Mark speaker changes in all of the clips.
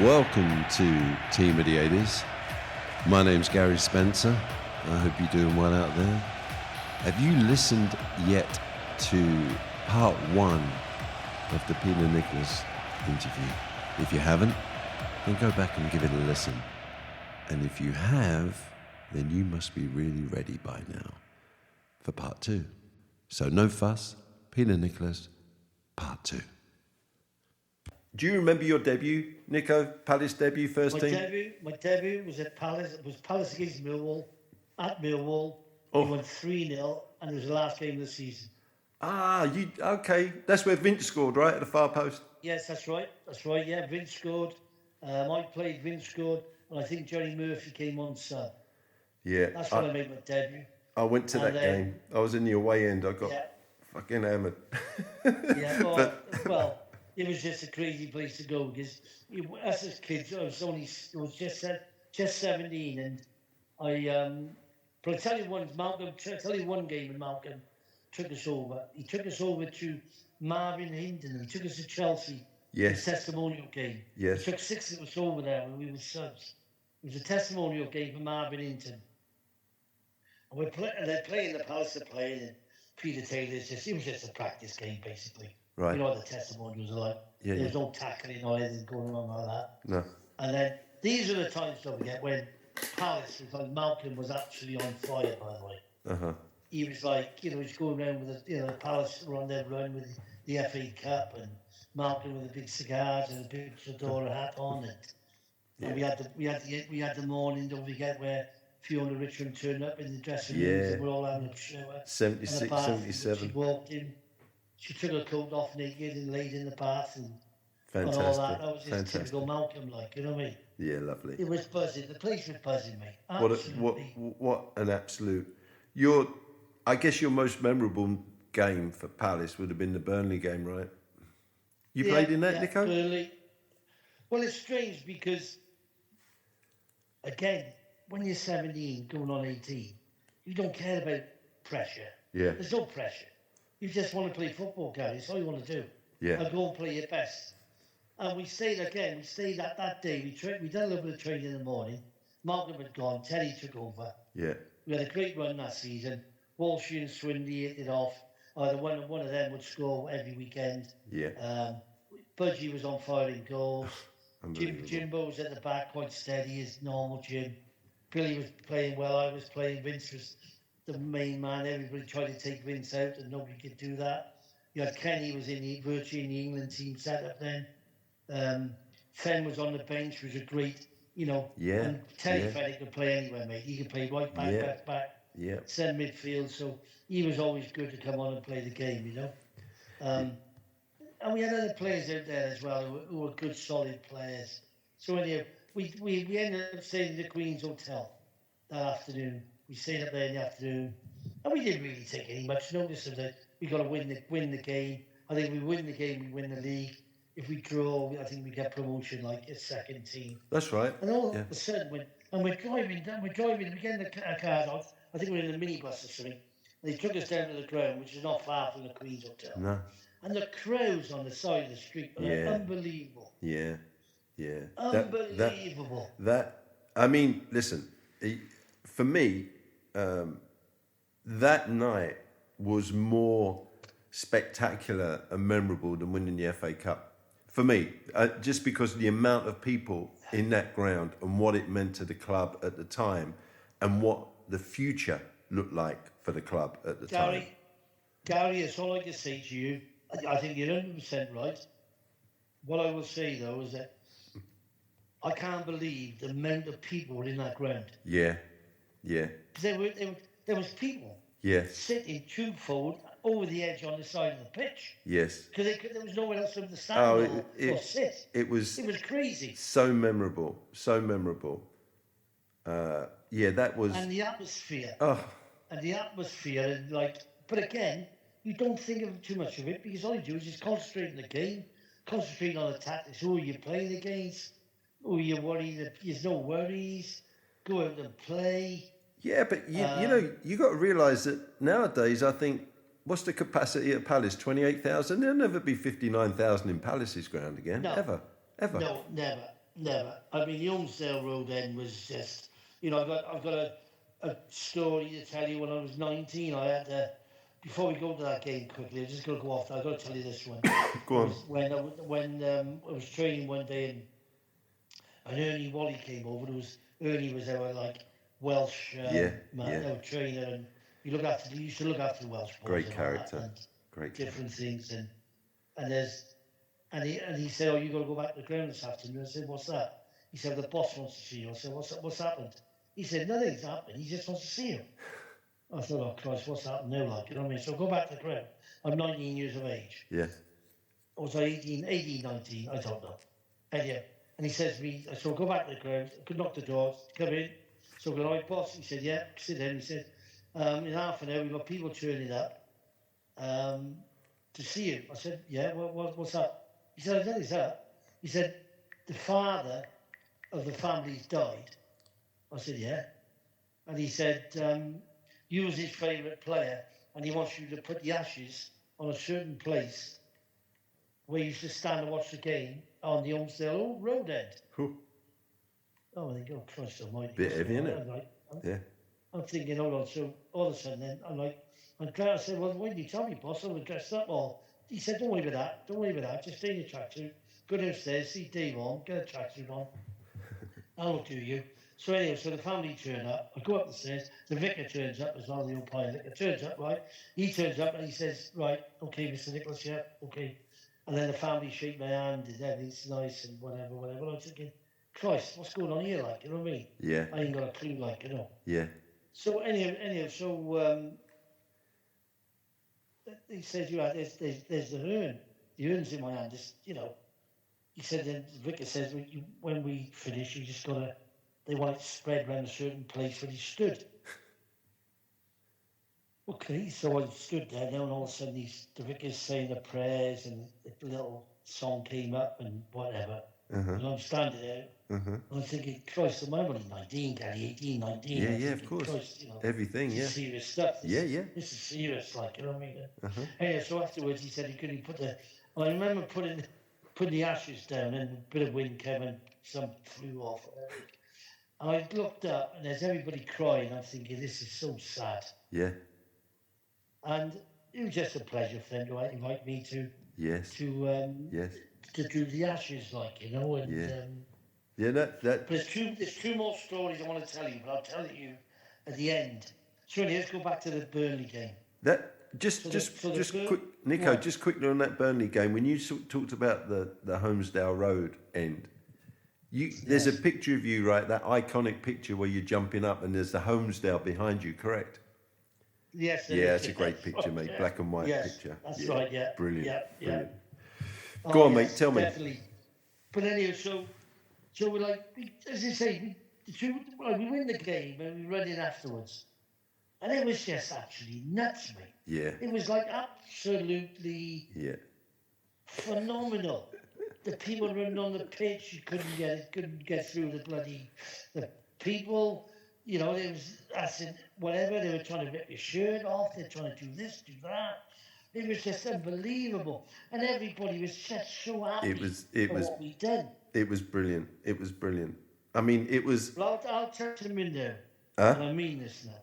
Speaker 1: Welcome to Team Mediators. My name's Gary Spencer. I hope you're doing well out there. Have you listened yet to part one of the Peter Nicholas interview? If you haven't, then go back and give it a listen. And if you have, then you must be really ready by now for part two. So no fuss, Peter Nicholas, part two. Do you remember your debut, Nico? Palace debut, first team?
Speaker 2: My debut was at Palace. It was Palace against Millwall. At Millwall, we won 3-0, and it was the last game of the season.
Speaker 1: Okay. That's where Vince scored, right, at the far post?
Speaker 2: Yes, that's right. Yeah, Vince scored. Mike played, Vince scored, and I think Johnny Murphy came on sub.
Speaker 1: Yeah.
Speaker 2: That's when I made my debut.
Speaker 1: I went to that game. I was in the away end. I got fucking hammered.
Speaker 2: Well, it was just a crazy place to go because us as kids, I was just 17, and but I tell you one game when Malcolm took us over. He took us over to Marvin Hinden. He took us to Chelsea.
Speaker 1: Yes.
Speaker 2: A testimonial game.
Speaker 1: Yes.
Speaker 2: He took 6 of us over there when we were subs. It was a testimonial game for Marvin Hinden. And they're playing, the Palace are playing, and Peter Taylor's it was just a practice game basically.
Speaker 1: Right.
Speaker 2: You know what the testimonials are like.
Speaker 1: Yeah,
Speaker 2: There's no tackling or anything going on like that.
Speaker 1: No.
Speaker 2: And then these are the times, don't forget, when Palace was like, Malcolm was actually on fire, by the way.
Speaker 1: Uh-huh.
Speaker 2: He was like, he's going around with the Palace were on their run with the FA Cup, and Malcolm with the big cigars and a big fedora hat on it. Yeah. And we had the morning, don't forget, where Fiona Richmond turned up in the dressing rooms and we're all having a shower.
Speaker 1: 76, 77.
Speaker 2: She walked in. She took her coat off naked and laid in the bath and
Speaker 1: fantastic.
Speaker 2: all that. That was just typical Malcolm, like, you know what I mean?
Speaker 1: Yeah, lovely.
Speaker 2: It was buzzing. The place was buzzing, mate. Absolutely.
Speaker 1: What an absolute. I guess your most memorable game for Palace would have been the Burnley game, right? You played in that, Nico?
Speaker 2: Burnley. Well, it's strange because, again, when you're 17, going on 18, you don't care about pressure.
Speaker 1: Yeah.
Speaker 2: There's no pressure. You just want to play football, Gary. That's all you want to do.
Speaker 1: Yeah.
Speaker 2: And go and play your best. And we stayed that day. We done a little bit of training in the morning. Malcolm had gone. Terry took over.
Speaker 1: Yeah.
Speaker 2: We had a great run that season. Walshy and Swindley hit it off. Either one of them would score every weekend.
Speaker 1: Yeah.
Speaker 2: Budgie was on firing goals. Jimbo was at the back, quite steady as normal. Jim. Billy was playing well. I was playing. Vince was the main man. Everybody tried to take Vince out, and nobody could do that. You had Kenny was virtually in the England team setup then. Fenn was on the bench, was a great, and Terry Fennick could play anywhere, mate. He could play right back, left back, centre midfield. So he was always good to come on and play the game, And we had other players out there as well who were good, solid players. So anyhow, we ended up staying in the Queen's Hotel that afternoon. We stayed up there in the afternoon, and we didn't really take any much notice of it. We got to win the game. I think we win the game, we win the league. If we draw, I think we get promotion like a second team.
Speaker 1: That's right.
Speaker 2: And all of a sudden, we're driving, we get in the car out. I think we're in a minibus or something. And they took us down to the ground, which is not far from the Queen's Hotel.
Speaker 1: No.
Speaker 2: And the crowds on the side of the street were unbelievable.
Speaker 1: Yeah.
Speaker 2: Unbelievable.
Speaker 1: I mean, listen, for me, that night was more spectacular and memorable than winning the FA Cup. For me, just because of the amount of people in that ground and what it meant to the club at the time and what the future looked like for the club at the time.
Speaker 2: Gary, it's all I can say to you. I think you're 100% right. What I will say, though, is that I can't believe the amount of people were in that ground.
Speaker 1: Yeah.
Speaker 2: There was people sitting twofold over the edge on the side of the pitch.
Speaker 1: Yes.
Speaker 2: Because there was nowhere else for them to stand or sit.
Speaker 1: It was
Speaker 2: crazy.
Speaker 1: So memorable. That was...
Speaker 2: And the atmosphere.
Speaker 1: Oh.
Speaker 2: And the atmosphere, but again, you don't think of too much of it because all you do is just concentrate on the game, concentrate on the tactics, who are you playing against, who are you worried, there's no worries, go out and play.
Speaker 1: Yeah, but you got to realise that nowadays, I think what's the capacity at Palace? 28,000. There'll never be 59,000 in Palace's ground again.
Speaker 2: No.
Speaker 1: Ever.
Speaker 2: No, never. I mean, the Holmesdale Road end was just, you know, I've got a story to tell you. When I was 19, I had to, before we go to that game quickly, I'm just going to go off. I've got to tell you this one.
Speaker 1: Go on.
Speaker 2: When I was training one day and Ernie Wally came over. Ernie was our like Welsh our trainer, and he used to look after the Welsh boys.
Speaker 1: Great character.
Speaker 2: And
Speaker 1: Great
Speaker 2: different things and he said, "Oh, you got to go back to the ground this afternoon." I said, "What's that?" He said, "The boss wants to see you." I said, "What's happened?" He said, "Nothing's happened. He just wants to see you." I thought, "Oh Christ, what's happened now?" Like, you know what I mean? So go back to the ground. I'm 19 years of age.
Speaker 1: Yeah.
Speaker 2: Or was I 18, 19? I don't know. Anyway, and he says to me, "So go back to the ground. I could knock the door. Come in." So I go, "All right, boss." He said, "Yeah, sit down." He said, "In half an hour, we've got people turning up to see you." I said, "Yeah, what's up?" He said, "I tell you that." He said, "The father of the family's died." I said, "Yeah." And he said, "You was his favourite player, and he wants you to put the ashes on a certain place where you used to stand and watch the game on the Holmesdale Road end."
Speaker 1: Whew.
Speaker 2: Oh, I think, oh, Christ almighty.
Speaker 1: Bit heavy, isn't it? Yeah.
Speaker 2: I'm thinking, hold on. So all of a sudden, then I'm like, I said, "Well, why didn't you tell me, boss? I was dressed up all." He said, "Don't worry about that. Just stay in your tracksuit. Go downstairs, see Dave on, get a tracksuit on. I'll do you." So anyway, so the family turn up. I go up the stairs. The vicar turns up as well, the umpire vicar turns up, right? He turns up and he says, "Right, okay, Mr. Nicholas, yeah, okay." And then the family shake my hand and everything's nice and whatever. And I'm thinking, Christ, what's going on here, like, you know what I mean?
Speaker 1: Yeah.
Speaker 2: I ain't got a clue, like, you know.
Speaker 1: Yeah.
Speaker 2: So anyhow, so he says, there's the urn. The urn's in my hand, just, you know. He said, then the vicar says, when we finish, you just gotta, they want it spread around a certain place where he stood. Okay, so I stood there now, and all of a sudden the vicar's saying the prayers, and the little song came up and whatever. And I'm standing there, and I'm thinking, Christ, I'm only 19, Gary, 18, 19.
Speaker 1: Yeah,
Speaker 2: Thinking,
Speaker 1: of course.
Speaker 2: Christ, you know,
Speaker 1: everything,
Speaker 2: this
Speaker 1: yeah.
Speaker 2: is serious stuff. This is serious, like, you know what I mean? Anyway, so afterwards he said he couldn't put I remember putting the ashes down, and a bit of wind came and some flew off. And I looked up, and there's everybody crying. I'm thinking, this is so sad.
Speaker 1: Yeah.
Speaker 2: And it was just a pleasure for them to invite me to
Speaker 1: Yes.
Speaker 2: to do the ashes, like, you know. And
Speaker 1: that.
Speaker 2: But there's two more stories I want to tell you, but I'll tell you at the end. So let's go back to the Burnley game.
Speaker 1: Just quick, Nico. What? Just quickly on that Burnley game, when you talked about the Holmesdale Road end, there's a picture of you, right? That iconic picture where you're jumping up, and there's the Holmesdale behind you, correct?
Speaker 2: Yes.
Speaker 1: Yeah, it's a great picture, mate. Yeah. Black and white picture.
Speaker 2: That's right. Yeah.
Speaker 1: Brilliant.
Speaker 2: Yeah.
Speaker 1: Brilliant. Go on, mate. Tell
Speaker 2: definitely.
Speaker 1: me.
Speaker 2: But anyway, so we're like, as you say, we win the game and we run in afterwards. And it was just actually nuts, mate.
Speaker 1: Yeah.
Speaker 2: It was like absolutely phenomenal. The people running on the pitch, you couldn't get through the people, you know, it was whatever, they were trying to rip your shirt off, they're trying to do this, do that. It was just unbelievable. And everybody was just so happy for what we did.
Speaker 1: It was brilliant. I mean, it was...
Speaker 2: Well, I'll tell them in there, and I mean this now.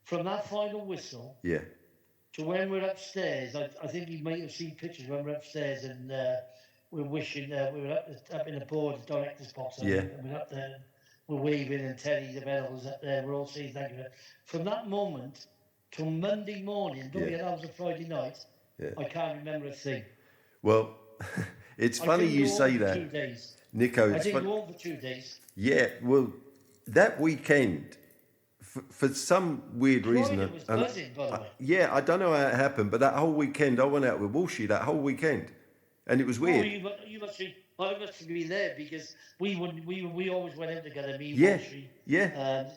Speaker 2: From that final whistle to when we're upstairs, I think you might have seen pictures when we're upstairs and we're wishing, we were up in the board, the director's box, and we're up there, we're waving, and Terry, the Venables up there, we're all saying thank you. From that moment till Monday morning, don't forget that was a Friday night, I can't remember a thing.
Speaker 1: Well, it's funny you say that.
Speaker 2: 2 days.
Speaker 1: Nico,
Speaker 2: I didn't go on for 2 days.
Speaker 1: Yeah, well, that weekend, for some weird reason...
Speaker 2: It was buzzing, by the way.
Speaker 1: Yeah, I don't know how it happened, but that whole weekend, I went out with Walshy that whole weekend, and it was weird.
Speaker 2: I must have been there because we always went out together, me, Walshy,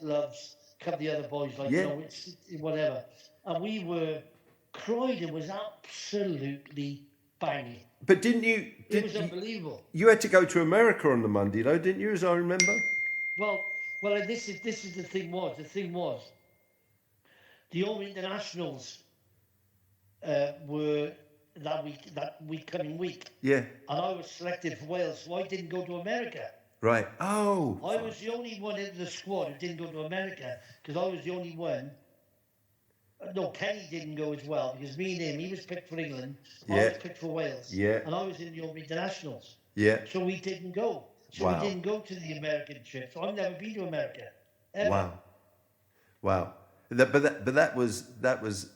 Speaker 2: Loves, a couple of the other boys, like, you know, it's whatever. And we were crying, it was absolutely banging.
Speaker 1: But didn't you...
Speaker 2: It was unbelievable.
Speaker 1: You had to go to America on the Monday, though, didn't you, as I remember?
Speaker 2: Well, this is the thing was. The thing was, the All Internationals were that coming week.
Speaker 3: Yeah.
Speaker 2: And I was selected for Wales, so I didn't go to America.
Speaker 3: Right. Oh.
Speaker 2: I was the only one in the squad who didn't go to America because I was the only one. No, Kenny didn't go as well because me and him, he was picked for England, I was picked for Wales, and I was in the Open Internationals.
Speaker 3: Yeah.
Speaker 2: So we didn't go. So we didn't go to the American trip. So I've never been to America. Ever.
Speaker 3: Wow. That was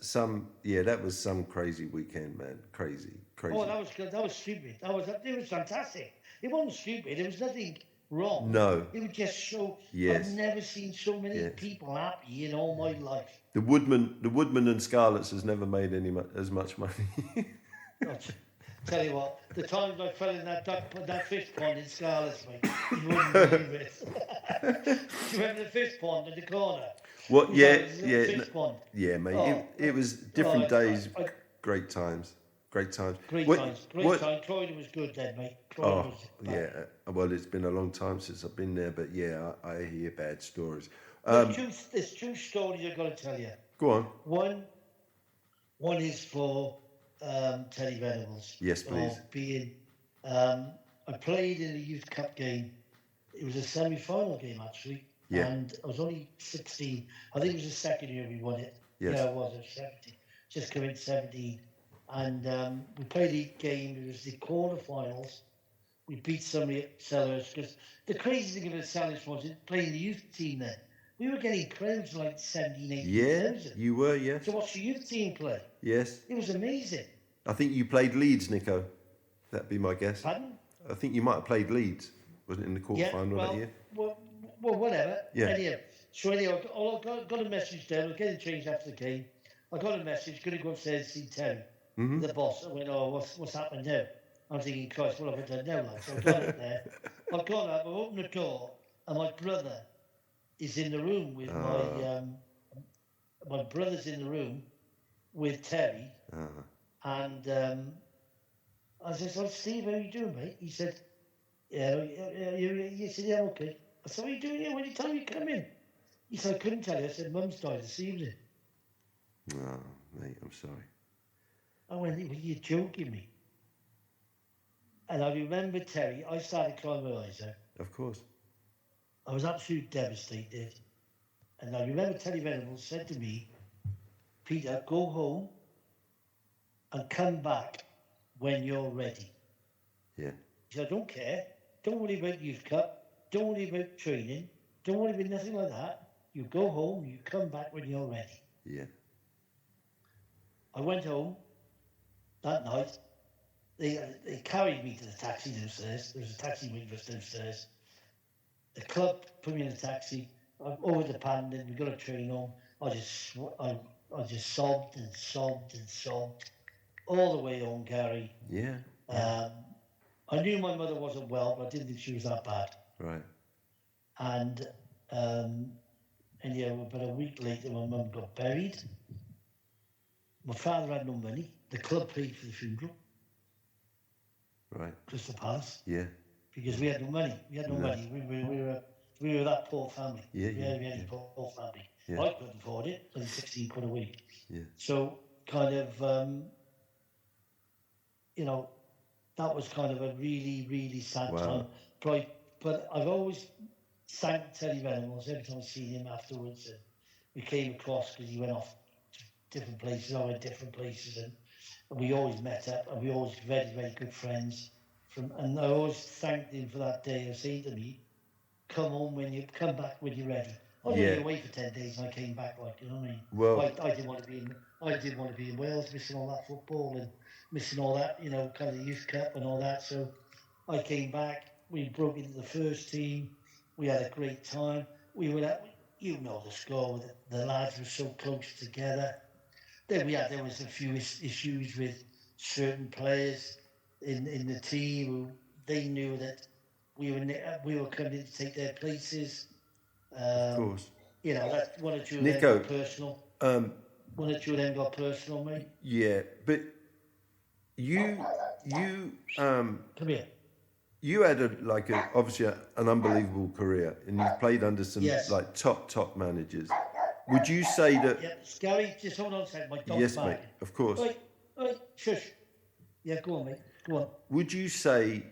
Speaker 3: some crazy weekend, man. Crazy.
Speaker 2: Oh, that was good. That was stupid. It was fantastic. It wasn't stupid. There was nothing wrong.
Speaker 3: No.
Speaker 2: It would just show.
Speaker 3: Yes.
Speaker 2: I've never seen so many people happy in all my life.
Speaker 3: The Woodman and Scarlets has never made as much money.
Speaker 2: Tell you what, the times I fell in that fish pond in Scarlets, mate, you wouldn't believe it. Do you remember the fish pond in the corner?
Speaker 3: What? Yeah.
Speaker 2: Fish pond.
Speaker 3: Yeah, mate. It was different days. Great times.
Speaker 2: Great times. Croydon was good then, mate. Croydon was bad.
Speaker 3: Well, it's been a long time since I've been there, but yeah, I hear bad stories.
Speaker 2: There's two stories I've got to tell you.
Speaker 3: Go on.
Speaker 2: One is for Teddy Venables.
Speaker 3: Yes, please.
Speaker 2: I played in a youth cup game. It was a semi-final game actually, and I was only 16. I think it was the second year we won it.
Speaker 3: Yes.
Speaker 2: Yeah, it was. I was 17. Just coming 17. And we played the game. It was the quarterfinals. We beat somebody at Sellers because the crazy thing about Sellers was playing the youth team then. We were getting crowds like 17, 18,000.
Speaker 3: You were, yes.
Speaker 2: To watch the youth team play.
Speaker 3: Yes.
Speaker 2: It was amazing.
Speaker 3: I think you played Leeds, Nico. That'd be my guess.
Speaker 2: Pardon?
Speaker 3: I think you might have played Leeds. Wasn't it in the quarterfinal that year?
Speaker 2: Well, whatever.
Speaker 3: Yeah.
Speaker 2: Anyhow, so I got a message there. I was getting changed after the game. I got a message. Going to go upstairs and see Terry, the boss. I went, what's happening now? I'm thinking, Christ, what have I done now? Like, so I got up there. I've gone up. I've opened the door, and my brother is in the room with my brother's in the room with Terry, and I said, "So Steve, how you doing, mate?" He said, "Yeah." He said, "Yeah, okay." I said, "What are you doing here? When you tell me you come in?" He said, "I couldn't tell you." I said, "Mum's died this evening."
Speaker 3: Oh, mate, I'm sorry.
Speaker 2: I went, "Were you joking me?" And I remember Terry. I started crying my eyes out.
Speaker 3: Of course.
Speaker 2: I was absolutely devastated. And I remember Teddy Venables said to me, "Peter, go home and come back when you're ready."
Speaker 3: Yeah.
Speaker 2: He said, "I don't care. Don't worry about youth cup. Don't worry about training. Don't worry about nothing like that. You go home, you come back when you're ready."
Speaker 3: Yeah.
Speaker 2: I went home that night. They carried me to the taxi downstairs. There was a taxi waiting for us downstairs. The club put me in a taxi. Over the Pandon. We got a train home. I just sobbed and sobbed and sobbed all the way home, Gary.
Speaker 3: Yeah.
Speaker 2: I knew my mother wasn't well, but I didn't think she was that bad.
Speaker 3: Right.
Speaker 2: And yeah, about a week later, my mum got buried. My father had no money. The club paid for the funeral.
Speaker 3: Right.
Speaker 2: Just the palace.
Speaker 3: Yeah.
Speaker 2: Because we had no money. We had no money. We were that poor family.
Speaker 3: Yeah.
Speaker 2: We had a poor family.
Speaker 3: Yeah.
Speaker 2: I couldn't afford it. It was 16 quid a week.
Speaker 3: Yeah.
Speaker 2: So kind of, that was kind of a really, really sad time. But I've always thanked Teddy Venables every time I've seen him afterwards. And we came across because he went off to different places. I went different places, and we always met up, and we always very, very good friends. And I always thanked him for that day of saying to me, come back when you're ready. I was only away for 10 days and I came back, like, you know what I mean?
Speaker 3: Well,
Speaker 2: I didn't want to be in Wales, missing all that football and missing all that, kind of the youth cup and all that. So I came back. We broke into the first team. We had a great time. We were the score. The lads were so close together. Then there was a few issues with certain players in the team who they knew that we were coming in to take their places.
Speaker 3: Of course.
Speaker 2: That one or two of
Speaker 3: Nico,
Speaker 2: them got personal. One or two of them got personal, mate.
Speaker 3: Yeah, but you
Speaker 2: come here.
Speaker 3: You had obviously an unbelievable career, and you've played under some top managers. Would you say that?
Speaker 2: Yeah, Gary, just hold on a second. My dog's
Speaker 3: yes,
Speaker 2: barking.
Speaker 3: mate. Of course.
Speaker 2: Right, Shush. Yeah, go on, mate. Go on.
Speaker 3: Would you say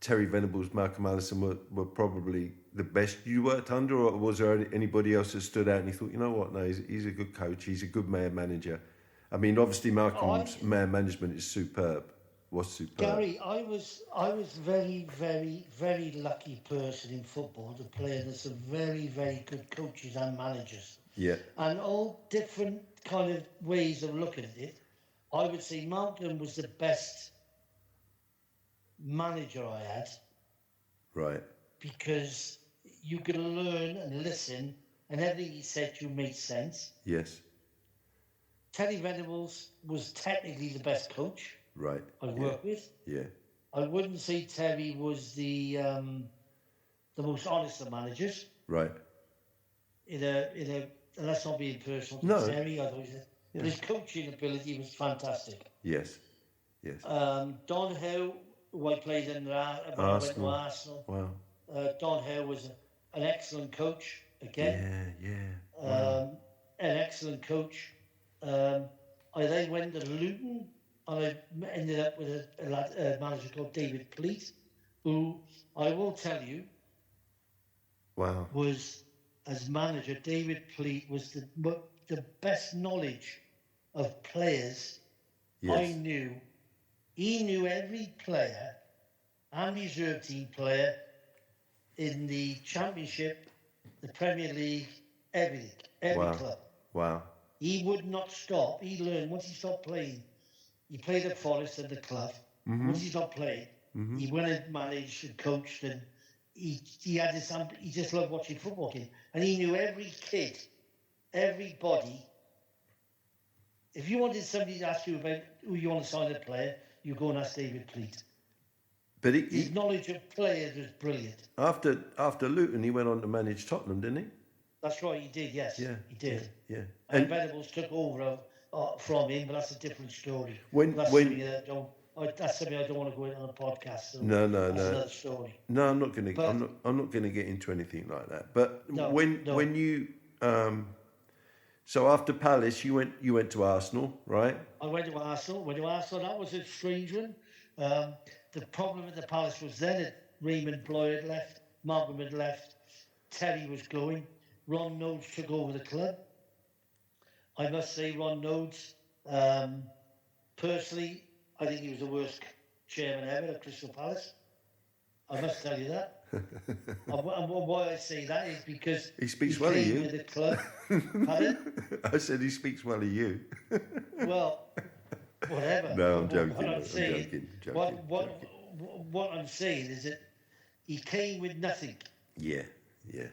Speaker 3: Terry Venables, Malcolm Allison were probably the best you worked under, or was there anybody else that stood out and you thought, you know what, no, he's a good coach, he's a good man manager? I mean, obviously Malcolm's man management is superb. Was superb.
Speaker 2: Gary, I was very, very, very lucky person in football to play under some very, very good coaches and managers.
Speaker 3: Yeah.
Speaker 2: And all different kind of ways of looking at it. I would say Malcolm was the best manager I had.
Speaker 3: Right.
Speaker 2: Because you could learn and listen, and everything he said to you made sense.
Speaker 3: Yes.
Speaker 2: Terry Venables was technically the best coach.
Speaker 3: Right.
Speaker 2: I worked with.
Speaker 3: Yeah.
Speaker 2: I wouldn't say Terry was the most honest of managers.
Speaker 3: Right.
Speaker 2: And that's not being personal to
Speaker 3: No.
Speaker 2: Terry. But his coaching ability was fantastic.
Speaker 3: Yes. Yes.
Speaker 2: Don Howe, who I played in
Speaker 3: Arsenal.
Speaker 2: Arsenal.
Speaker 3: Wow.
Speaker 2: Don Howe was an excellent coach again.
Speaker 3: Yeah. Wow.
Speaker 2: An excellent coach. I then went to Luton. And I ended up with a manager called David Pleat, who I will tell you,
Speaker 3: wow,
Speaker 2: was as manager. David Pleat was the best knowledge of players I knew. He knew every player and reserve team player in the Championship, the Premier League, everything, every club.
Speaker 3: Wow.
Speaker 2: He would not stop. He learned once he stopped playing. He played at Forest and the club.
Speaker 3: Mm-hmm.
Speaker 2: Once he stopped playing, he went and managed and coached, and he had this. He just loved watching football games, and he knew every kid, everybody. If you wanted somebody to ask you about who you want to sign a player, you go and ask David Pleat.
Speaker 3: But
Speaker 2: his knowledge of players was brilliant.
Speaker 3: After Luton, he went on to manage Tottenham, didn't he?
Speaker 2: That's right, he did. Yes, he did.
Speaker 3: Yeah.
Speaker 2: And Venables took over from him, but that's a different story. That's something I don't want to go into on a podcast. So
Speaker 3: no.
Speaker 2: That's another story.
Speaker 3: No, I'm not going to. I'm not going to get into anything like that. But when you so after Palace, you went to Arsenal, right?
Speaker 2: I went to Arsenal. That was a strange one. The problem with the Palace was then that Raymond Bloy had left, Malcolm had left, Terry was going, Ron Nodes took over the club. I must say, Ron Nodes, personally, I think he was the worst chairman ever at Crystal Palace. I must tell you that. And why I say that is because
Speaker 3: he speaks well of you.
Speaker 2: With the club. Pardon?
Speaker 3: I said he speaks well of you.
Speaker 2: Well, whatever.
Speaker 3: No, I'm joking.
Speaker 2: What I'm saying is that he came with nothing.
Speaker 3: Yeah.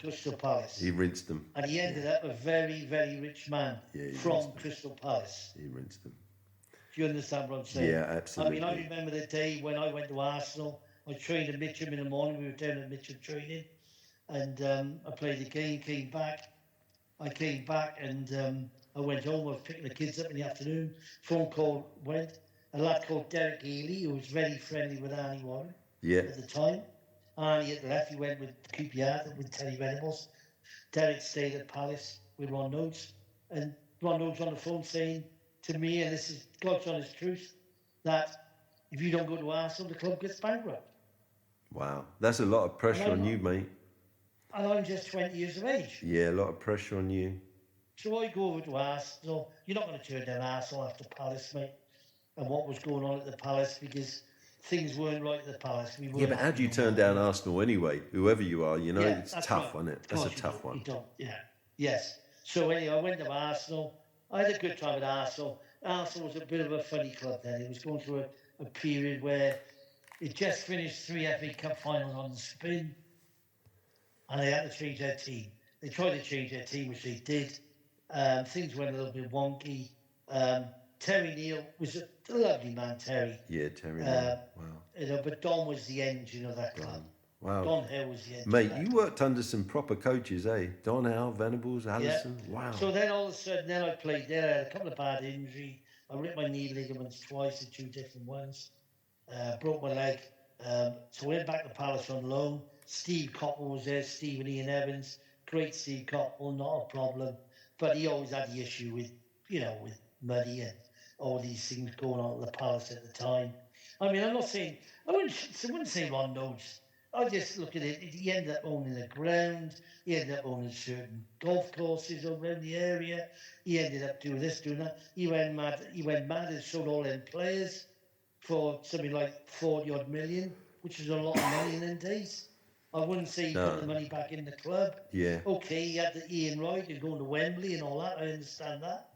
Speaker 2: Crystal Palace.
Speaker 3: He rinsed them.
Speaker 2: And he ended up a very, very rich man from Crystal Palace.
Speaker 3: He rinsed them.
Speaker 2: Do you understand what I'm saying?
Speaker 3: Yeah, absolutely.
Speaker 2: I mean, I remember the day when I went to Arsenal. I trained at Mitcham in the morning. We were down at Mitcham training. And I played the game, came back. I came back and I went home. I was picking the kids up in the afternoon. Phone call went. A lad called Derek Healy, who was very friendly with Arnie Warren at the time. Arnie had left. He went with QPR, with Terry Venables. Derek stayed at Palace with Ron Nodes. And Ron Nodes on the phone saying to me, and this is God's honest truth, that if you don't go to Arsenal, the club gets bankrupt.
Speaker 3: Wow. That's a lot of pressure on you, mate.
Speaker 2: And I'm just 20 years of age.
Speaker 3: Yeah, a lot of pressure on you.
Speaker 2: So I go over to Arsenal. You're not going to turn down Arsenal after Palace, mate. And what was going on at the Palace, because things weren't right at the Palace.
Speaker 3: But how do you turn down Arsenal anyway? Whoever you are, it's tough, isn't it? That's a tough one.
Speaker 2: You don't, yes. So anyway, I went to Arsenal. I had a good time at Arsenal. Arsenal was a bit of a funny club then. It was going through a period where it just finished 3 FA Cup finals on the spin, and they had to change their team. They tried to change their team, which they did. Things went a little bit wonky. Terry Neal was a lovely man, Terry.
Speaker 3: Yeah, Terry Neal. Wow.
Speaker 2: But Don was the engine of that club.
Speaker 3: Wow.
Speaker 2: Don Howe was the engine.
Speaker 3: Mate, you worked under some proper coaches, eh? Don Howe, Venables, Allison. Yeah. Wow.
Speaker 2: So then all of a sudden, I played there. I had a couple of bad injuries. I ripped my knee ligaments twice at 2 different ones. Broke my leg. So I went back to Palace on loan. Steve Coppell was there, Stephen Ian Evans. Great Steve Coppell, not a problem. But he always had the issue with muddy and all these things going on at the Palace at the time. I mean, I'm not saying, I wouldn't say Ron knows. I just look at it, he ended up owning the ground, he ended up owning certain golf courses around the area, he ended up doing this, doing that. He went mad and sold all them players for something like 40 odd million, which is a lot of money in them days. I wouldn't say he put the money back in the club.
Speaker 3: Yeah.
Speaker 2: Okay, he had the Ian Wright and going to Wembley and all that. I understand that.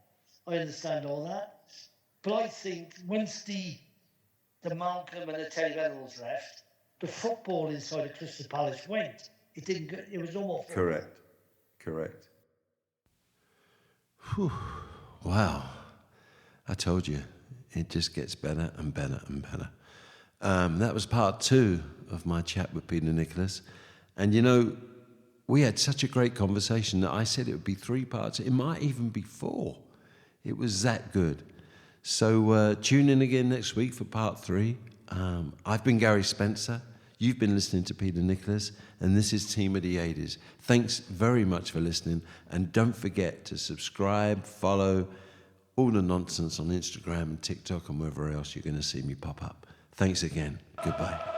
Speaker 2: I understand all that. But I think once the Malcolm and the Terry Venables left, the football inside of Crystal Palace went. It didn't. It was no more football.
Speaker 3: Correct.
Speaker 1: Whew. Wow. I told you, it just gets better and better and better. That was part 2 of my chat with Peter Nicholas. And you know, we had such a great conversation that I said it would be 3 parts. It might even be 4. It was that good. So tune in again next week for part 3. I've been Gary Spencer. You've been listening to Peter Nicholas, and this is Team of the 80s. Thanks very much for listening, and don't forget to subscribe, follow all the nonsense on Instagram and TikTok and wherever else you're going to see me pop up. Thanks again. Goodbye.